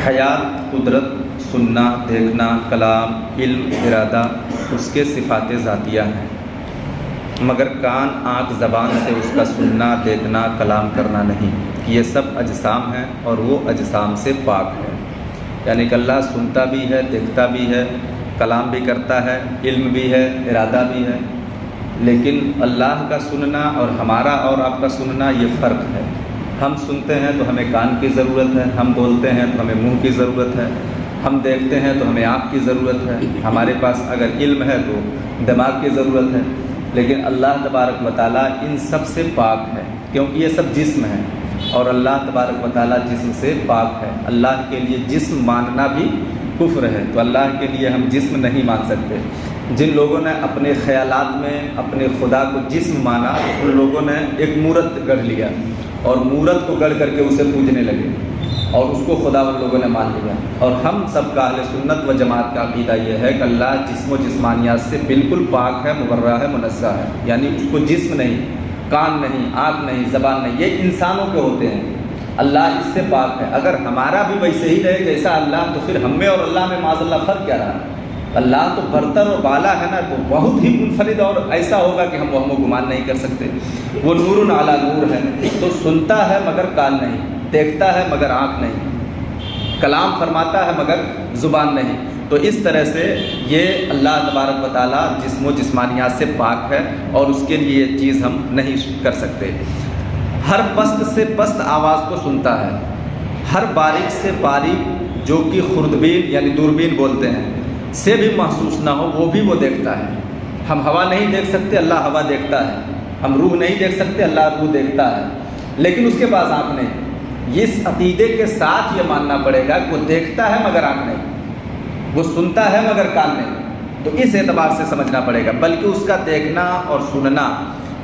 حیات، قدرت، سننا، دیکھنا، کلام، علم، ارادہ اس کے صفات ذاتیہ ہیں، مگر کان، آنکھ، زبان سے اس کا سننا، دیکھنا، کلام کرنا نہیں۔ یہ سب اجسام ہیں اور وہ اجسام سے پاک ہے۔ یعنی کہ اللہ سنتا بھی ہے، دیکھتا بھی ہے، کلام بھی کرتا ہے، علم بھی ہے، ارادہ بھی ہے، لیکن اللہ کا سننا اور ہمارا اور آپ کا سننا یہ فرق ہے۔ ہم سنتے ہیں تو ہمیں کان کی ضرورت ہے، ہم بولتے ہیں تو ہمیں منہ کی ضرورت ہے، ہم دیکھتے ہیں تو ہمیں آنکھ کی ضرورت ہے، ہمارے پاس اگر علم ہے تو دماغ کی ضرورت ہے، لیکن اللہ تبارک و تعالیٰ ان سب سے پاک ہے، کیونکہ یہ سب جسم ہیں اور اللہ تبارک و تعالیٰ جسم سے پاک ہے۔ اللہ کے لیے جسم ماننا بھی کفر ہے، تو اللہ کے لیے ہم جسم نہیں مان سکتے۔ جن لوگوں نے اپنے خیالات میں اپنے خدا کو جسم مانا، ان لوگوں نے ایک مورت گڑھ لیا اور مورت کو گڑھ کر کے اسے پوجنے لگے اور اس کو خدا ان لوگوں نے مان لیا۔ اور ہم سب کا اہل سنت و جماعت کا عقیدہ یہ ہے کہ اللہ جسم و جسمانیات سے بالکل پاک ہے، مبرہ ہے، منزہ ہے، یعنی اس کو جسم نہیں، کان نہیں، آنکھ نہیں، زبان نہیں، یہ انسانوں کے ہوتے ہیں، اللہ اس سے پاک ہے۔ اگر ہمارا بھی ویسے ہی رہے جیسا اللہ، تو پھر ہم میں اور اللہ میں معاذ اللہ فرق کیا رہا؟ اللہ تو برتر اور بالا ہے نا، تو بہت ہی منفرد اور ایسا ہوگا کہ ہم وہم و گمان نہیں کر سکتے۔ وہ نور علی نور ہے، تو سنتا ہے مگر کان نہیں، دیکھتا ہے مگر آنکھ نہیں، کلام فرماتا ہے مگر زبان نہیں۔ تو اس طرح سے یہ اللہ تبارک و تعالیٰ جسم و جسمانیات سے پاک ہے اور اس کے لیے یہ چیز ہم نہیں کر سکتے۔ ہر پست سے پست آواز کو سنتا ہے، ہر باریک سے باریک جو کہ خوردبین یعنی دوربین بولتے ہیں سے بھی محسوس نہ ہو، وہ بھی وہ دیکھتا ہے۔ ہم ہوا نہیں دیکھ سکتے، اللہ ہوا دیکھتا ہے۔ ہم روح نہیں دیکھ سکتے، اللہ روح دیکھتا ہے، لیکن اس کے پاس آنکھ نہیں۔ اس عقیدے کے ساتھ یہ ماننا پڑے گا کہ وہ دیکھتا ہے مگر آنکھ نہیں، وہ سنتا ہے مگر کان نہیں۔ تو اس اعتبار سے سمجھنا پڑے گا، بلکہ اس کا دیکھنا اور سننا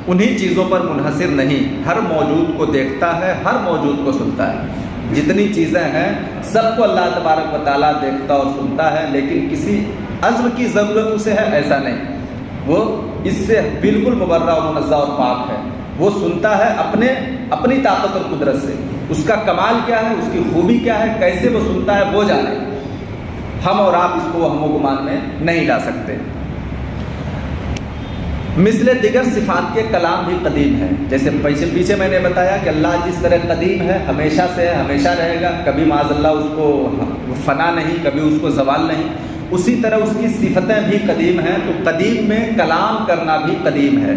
انہی چیزوں پر منحصر نہیں، ہر موجود کو دیکھتا ہے، ہر موجود کو سنتا ہے۔ جتنی چیزیں ہیں سب کو اللہ تبارک و تعالیٰ دیکھتا اور سنتا ہے، لیکن کسی عزم کی ضرورت اسے ہے ایسا نہیں، وہ اس سے بالکل مبرہ و منزہ اور پاک ہے۔ وہ سنتا ہے اپنی طاقت اور قدرت سے، اس کا کمال کیا ہے، اس کی خوبی کیا ہے، کیسے وہ سنتا ہے وہ جانے۔ ہم اور آپ اس کو وہم و گمان میں نہیں لا سکتے۔ مثل دیگر صفات کے کلام بھی قدیم ہے، جیسے پیچھے میں نے بتایا کہ اللہ جس طرح قدیم ہے، ہمیشہ سے ہے، ہمیشہ رہے گا، کبھی معاذ اللہ اس کو فنا نہیں، کبھی اس کو زوال نہیں، اسی طرح اس کی صفتیں بھی قدیم ہیں۔ تو قدیم میں کلام کرنا بھی قدیم ہے،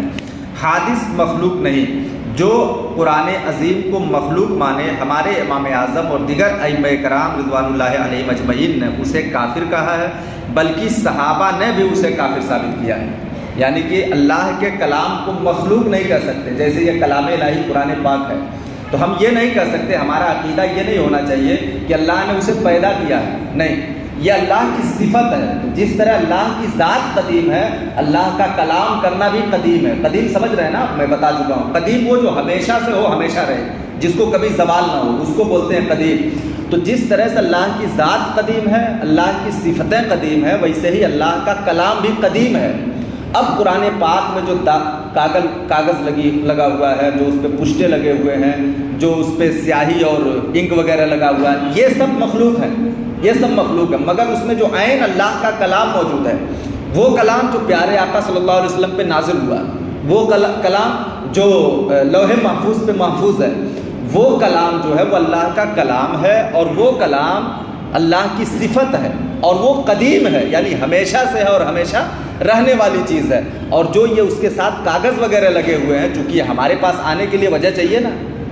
حادث مخلوق نہیں۔ جو قرآن عظیم کو مخلوق مانے، ہمارے امام اعظم اور دیگر ائمہ کرام رضوان اللہ علیہم اجمعین نے اسے کافر کہا ہے، بلکہ صحابہ نے بھی اسے کافر ثابت کیا ہے۔ یعنی کہ اللہ کے کلام کو مخلوق نہیں کہہ سکتے، جیسے یہ کلام الہی قرآن پاک ہے، تو ہم یہ نہیں کہہ سکتے، ہمارا عقیدہ یہ نہیں ہونا چاہیے کہ اللہ نے اسے پیدا کیا ہے، نہیں، یہ اللہ کی صفت ہے۔ جس طرح اللہ کی ذات قدیم ہے، اللہ کا کلام کرنا بھی قدیم ہے۔ قدیم سمجھ رہے ہیں نا، میں بتا چکا ہوں، قدیم وہ جو ہمیشہ سے ہو، ہمیشہ رہے، جس کو کبھی زوال نہ ہو، اس کو بولتے ہیں قدیم۔ تو جس طرح سے اللہ کی ذات قدیم ہے، اللہ کی صفتیں قدیم ہے، ویسے ہی اللہ کا کلام بھی قدیم ہے۔ اب قرآن پاک میں جو کاغذ لگا ہوا ہے، جو اس پہ پشتے لگے ہوئے ہیں، جو اس پہ سیاہی اور انک وغیرہ لگا ہوا ہے، یہ سب مخلوق ہے، یہ سب مخلوق ہے، مگر اس میں جو عین اللہ کا کلام موجود ہے، وہ کلام جو پیارے آقا صلی اللہ علیہ وسلم پہ نازل ہوا، وہ کلام جو لوح محفوظ پہ محفوظ ہے، وہ کلام جو ہے وہ اللہ کا کلام ہے، اور وہ کلام اللہ کی صفت ہے، اور وہ قدیم ہے، یعنی ہمیشہ سے ہے اور ہمیشہ رہنے والی چیز ہے۔ اور جو یہ اس کے ساتھ کاغذ وغیرہ لگے ہوئے ہیں، چونکہ یہ ہمارے پاس آنے کے لیے وجہ چاہیے نا،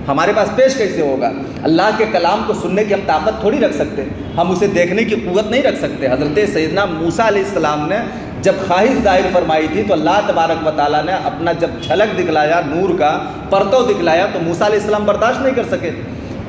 ہمارے پاس پیش کیسے ہوگا؟ اللہ کے کلام کو سننے کی ہم طاقت تھوڑی رکھ سکتے، ہم اسے دیکھنے کی قوت نہیں رکھ سکتے۔ حضرت سیدنا موسیٰ علیہ السلام نے جب خواہش ظاہر فرمائی تھی، تو اللہ تبارک و تعالیٰ نے اپنا جب جھلک دکھلایا، نور کا پرتو دکھلایا، تو موسیٰ علیہ السلام برداشت نہیں کر سکے۔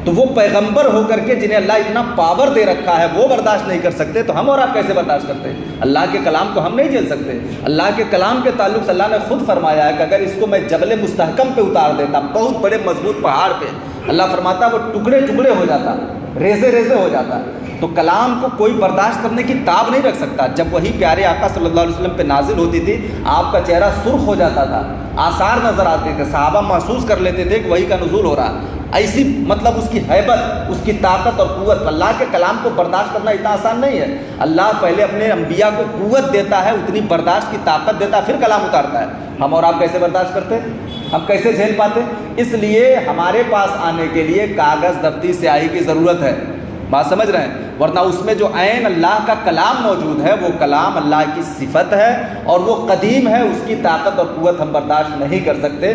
تو وہ پیغمبر ہو کر کے جنہیں اللہ اتنا پاور دے رکھا ہے، وہ برداشت نہیں کر سکتے، تو ہم اور آپ کیسے برداشت کرتے ہیں؟ اللہ کے کلام کو ہم نہیں جھیل سکتے۔ اللہ کے کلام کے تعلق سے اللہ نے خود فرمایا ہے کہ اگر اس کو میں جبل مستحکم پہ اتار دیتا، بہت بڑے مضبوط پہاڑ پہ، اللہ فرماتا وہ ٹکڑے ٹکڑے ہو جاتا، ریزے ریزے ہو جاتا۔ تو کلام کو کوئی برداشت کرنے کی تاب نہیں رکھ سکتا۔ جب وہی پیارے آقا صلی اللہ علیہ وسلم پہ نازل ہوتی تھی، آپ کا چہرہ سرخ ہو جاتا تھا، آثار نظر آتے تھے، صحابہ محسوس کر لیتے تھے کہ وہی کا نزول ہو رہا۔ ایسی مطلب اس کی ہیبت، اس کی طاقت اور قوت، اللہ کے کلام کو برداشت کرنا اتنا آسان نہیں ہے۔ اللہ پہلے اپنے انبیاء کو قوت دیتا ہے، اتنی برداشت کی طاقت دیتا ہے، پھر کلام اتارتا ہے۔ ہم اور آپ کیسے برداشت کرتے؟ ہم کیسے جھیل پاتے؟ اس لیے ہمارے پاس آنے کے لیے کاغذ دفتی سیاہی کی ضرورت ہے، بات سمجھ رہے ہیں؟ ورنہ اس میں جو عین اللہ کا کلام موجود ہے، وہ کلام اللہ کی صفت ہے اور وہ قدیم ہے، اس کی طاقت اور قوت ہم برداشت نہیں کر سکتے۔